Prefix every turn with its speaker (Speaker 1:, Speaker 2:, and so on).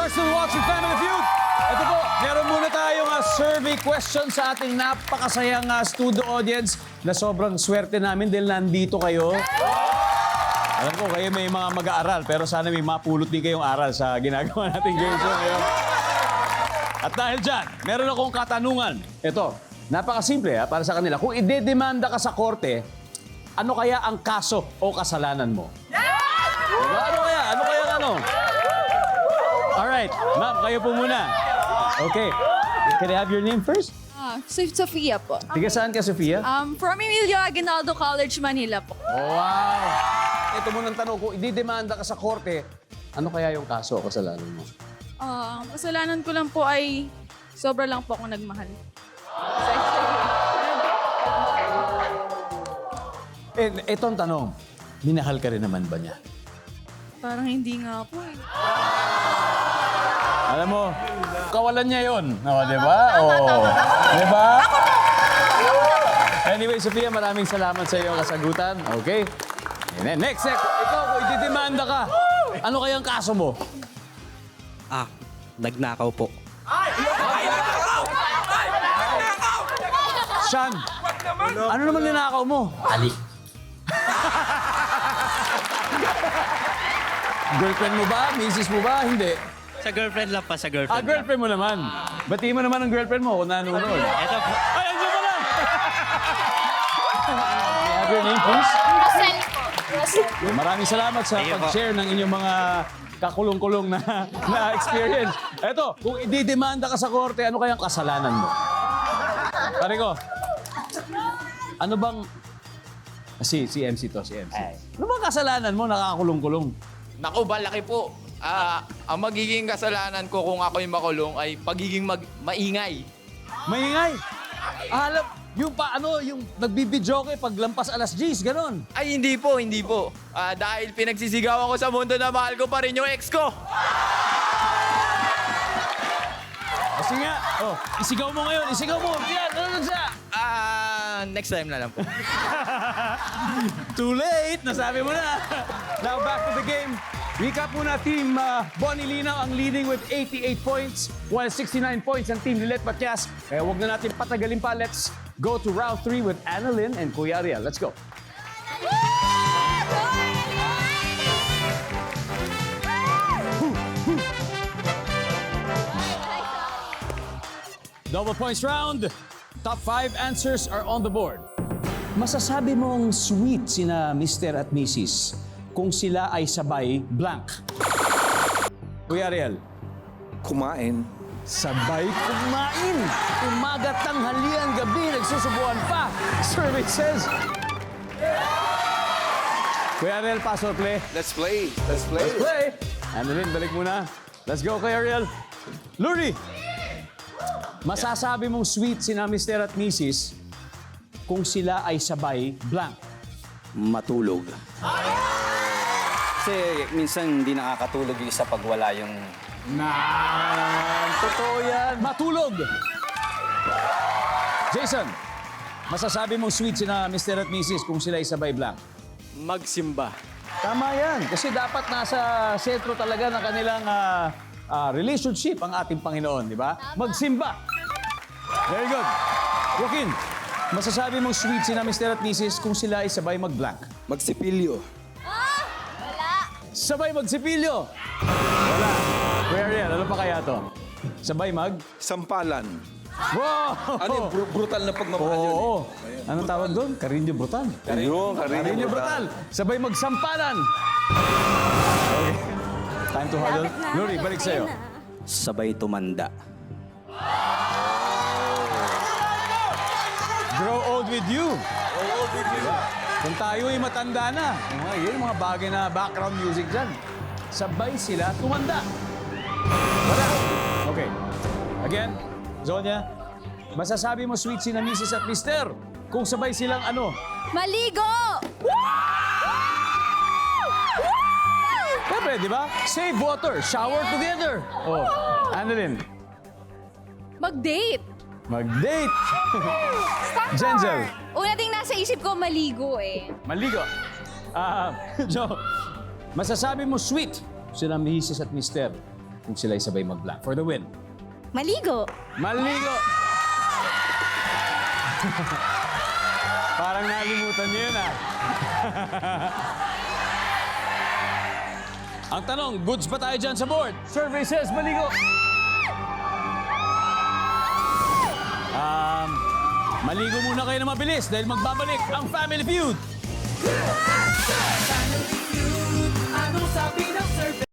Speaker 1: You're still watching Family Feud. Ito po, meron muna tayong survey question sa ating napakasayang studio audience na sobrang swerte namin dahil nandito kayo. Alam ko, kayo may mga mag-aaral, pero sana may mapulot din kayong aral sa ginagawa nating game show ngayon. At dahil dyan, meron akong katanungan. Ito, napakasimple para sa kanila. Kung idedemanda ka sa korte, ano kaya ang kaso o kasalanan mo? Diba? Ano kaya? Alright, ma'am, kayo po muna. Okay. Can I have your name first?
Speaker 2: Sofia po.
Speaker 1: Tiga saan ka, Sofia?
Speaker 2: From Emilio Aguinaldo College, Manila po.
Speaker 1: Wow! Ito munang tanong, kung ididemanda ka sa korte, ano kaya yung kaso o kasalanan mo?
Speaker 2: Kasalanan ko lang po ay sobra lang po ako nagmahal.
Speaker 1: Itong tanong, minahal ka rin naman ba niya?
Speaker 2: Parang hindi nga po eh.
Speaker 1: Alam mo, kawalan niya yun. O, di ba? Di ba? Anyway, Sofia, maraming salamat sa iyong kasagutan. Okay? And then, next, ikaw, kung ididemanda ka, ano kayang kaso mo?
Speaker 3: Nagnakaw po.
Speaker 1: Sean, ano naman ninakaw mo?
Speaker 3: Ali.
Speaker 1: Girlfriend mo ba? Misis mo ba? Hindi.
Speaker 3: Sa girlfriend lang pa, sa girlfriend.
Speaker 1: Girlfriend mo naman. Bati mo naman ang girlfriend mo kung nanonood.
Speaker 3: Ito po.
Speaker 1: Ay, andiyan pa lang! May I have your name, please? Maraming salamat sa
Speaker 3: Thank you po.
Speaker 1: pag-share ng inyong mga kakulong-kulong na experience. Eto, kung ididemanda ka sa korte, ano kayang kasalanan mo? Pare ko, ano bang... Si MC to, si MC. Ano bang kasalanan mo nakakakulong-kulong?
Speaker 4: Naku, malaki po. Ang magiging kasalanan ko kung ako'y makulong ay pagiging maingay.
Speaker 1: Maingay! Alam, yung yung nagbibidyo kayo paglampas alas 10, ganon.
Speaker 4: Ay, hindi po. Dahil pinagsisigawan ko sa mundo na mahal ko pa rin yung ex ko.
Speaker 1: Kasi nga, isigaw mo ngayon, isigaw mo. Yan, ano siya?
Speaker 4: Next time na lang po.
Speaker 1: Too late! Nasabi mo na. Now back to the game. Recap muna, Team Bonnie Linaw ang leading with 88 points, while 69 points ang Team Lilet Matias. Kaya huwag na natin patagalin pa. Let's go to round 3 with Annalyn and Kuya Ariel. Let's go. Double points round. Top 5 answers are on the board. Masasabi mong sweet sina Mr. at Mrs. kung sila ay sabay blank. Kuya Ariel.
Speaker 5: Kumain.
Speaker 1: Sabay kumain. Umaga, tanghalian, gabi, nagsusubuan pa. Survey says... Kuya Ariel, pass or play?
Speaker 5: Let's play. Let's play.
Speaker 1: Let's play. Annalyn, balik muna. Let's go, Kuya Ariel. Luri! Masasabi mong sweet sina Mr. at Mrs. kung sila ay sabay blank.
Speaker 6: Matulog. Kasi minsan hindi nakakatulog yung isa pag wala yung...
Speaker 1: Totoo yan. Matulog! Jason, masasabi mong sweet sina Mr. at Mrs. kung sila ay sabay blank.
Speaker 3: Magsimba.
Speaker 1: Tama yan. Kasi dapat nasa sentro talaga ng kanilang relationship ang ating Panginoon, di ba? Magsimba. Very good. Joaquin, masasabi mong sweet sina Mr. at Mrs. kung sila ay sabay mag-blank.
Speaker 5: Magsipilyo.
Speaker 1: Sabay magsipilyo. Wala. Kuya Ariel, ano pa kaya to? Sabay
Speaker 5: Sampalan.
Speaker 1: Wow!
Speaker 5: Ano yung brutal na pagmamahal yun?
Speaker 1: Oo. Anong tawag doon? Karinyo brutal. Karinyo brutal. Sabay magsampalan. Okay. Time to huddle. Luri, balik sa'yo.
Speaker 6: Sabay tumanda.
Speaker 1: Grow old with you. Kung tayo'y matanda na, yun yung mga bagay na background music dyan. Sabay sila tumanda. Wala. Okay. Again, Zonia, masasabi mo sweet sina Mrs. at Mr. kung sabay silang ano?
Speaker 2: Maligo!
Speaker 1: Siyempre, di ba? Save water, shower together. Oh, Annalyn,
Speaker 2: Mag-date!
Speaker 1: mag-date. Jenzel,
Speaker 2: Una ding nasa isip ko, maligo eh.
Speaker 1: maligo. Joe, masasabi mo sweet sila Mrs. at Mr. kung sila ay sabay mag-blank. For the win.
Speaker 7: Maligo.
Speaker 1: Maligo! Parang nalimutan niyo yun, ah. Ang tanong, goods ba tayo dyan sa board? Survey says maligo. Maligo muna kayo na mabilis dahil magbabalik ang Family Feud.
Speaker 8: Anong sabi ng survey?